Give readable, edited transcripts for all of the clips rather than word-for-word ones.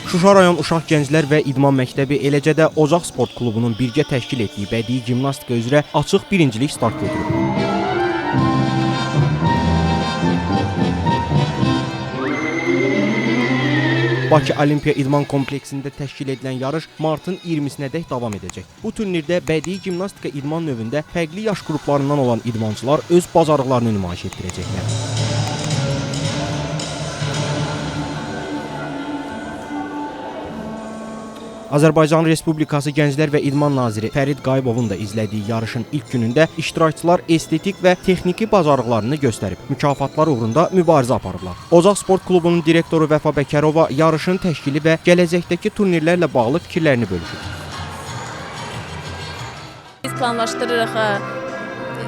Şuşa rayon Uşaq Gənclər və İdman Məktəbi, eləcə də Ocaq Sport Klubunun birgə təşkil etdiyi bədii gimnastika üzrə açıq birincilik start götürüb. Bakı Olimpiya İdman Kompleksində təşkil edilən yarış martın 20-sinədək davam edəcək. Bu turnirdə bədii gimnastika idman növündə fərqli yaş qruplarından olan idmançılar öz bacarıqlarını nümayiş etdirəcəklər. Azərbaycan Respublikası Gənclər və İdman Naziri Fərid Qayıbovun da izlədiyi yarışın ilk günündə iştirakçılar estetik və texniki bacarıqlarını göstərib, mükafatlar uğrunda mübarizə aparıblar. Ocaq Sport Klubunun direktoru Vəfa Bəkərova yarışın təşkili və gələcəkdəki turnirlərlə bağlı fikirlərini bölüşüb. Biz planlaşdırırıq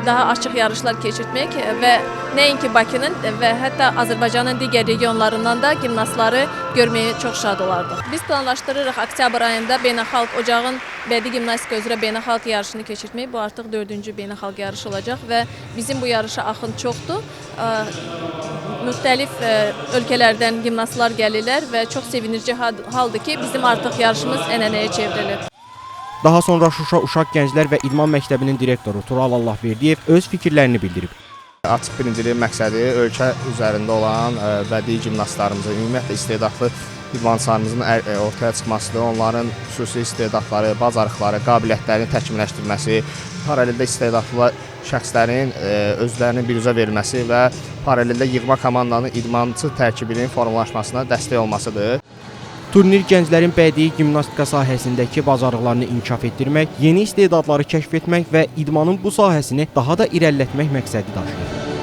daha açıq yarışlar keçirtmək və nəinki Bakının və hətta Azərbaycanın digər regionlarından da gimnastları görməyə çox şad olardıq. Biz planlaşdırırıq oktyabr ayında Beynəlxalq Ocağın bədii gimnastika üzrə beynəlxalq yarışını keçirtmək. Bu artıq 4-cü beynəlxalq yarış olacaq və bizim bu yarışa axın çoxdur. Müxtəlif ölkələrdən gimnastlar gəlirlər və çox sevindirici haldır ki, bizim artıq yarışımız ənənəyə çevrilir. Daha sonra Şuşa Uşaq Gənclər və İdman Məktəbinin direktoru Tural Allahverdiyev öz fikirlərini bildirib. Açıq birinciliyin məqsədi ölkə üzərində olan bədii gimnastlarımızın, ümumiyyətlə istedadlı idmançılarımızın ortaya çıxmasıdır. Onların xüsusi istedadları, bacarıqları, qabiliyyətlərini təkmilləşdirməsi, paraleldə istedadlı şəxslərin özlərinin biruzə verilməsi və paraleldə yığma komandanın idmançı tərkibinin formalaşmasına dəstək olmasıdır. Turnir gənclərin bədii gimnastika sahəsindəki bacarıqlarını inkişaf etdirmək, yeni istedadları kəşf etmək və idmanın bu sahəsini daha da irəlilətmək məqsədi daşıyır.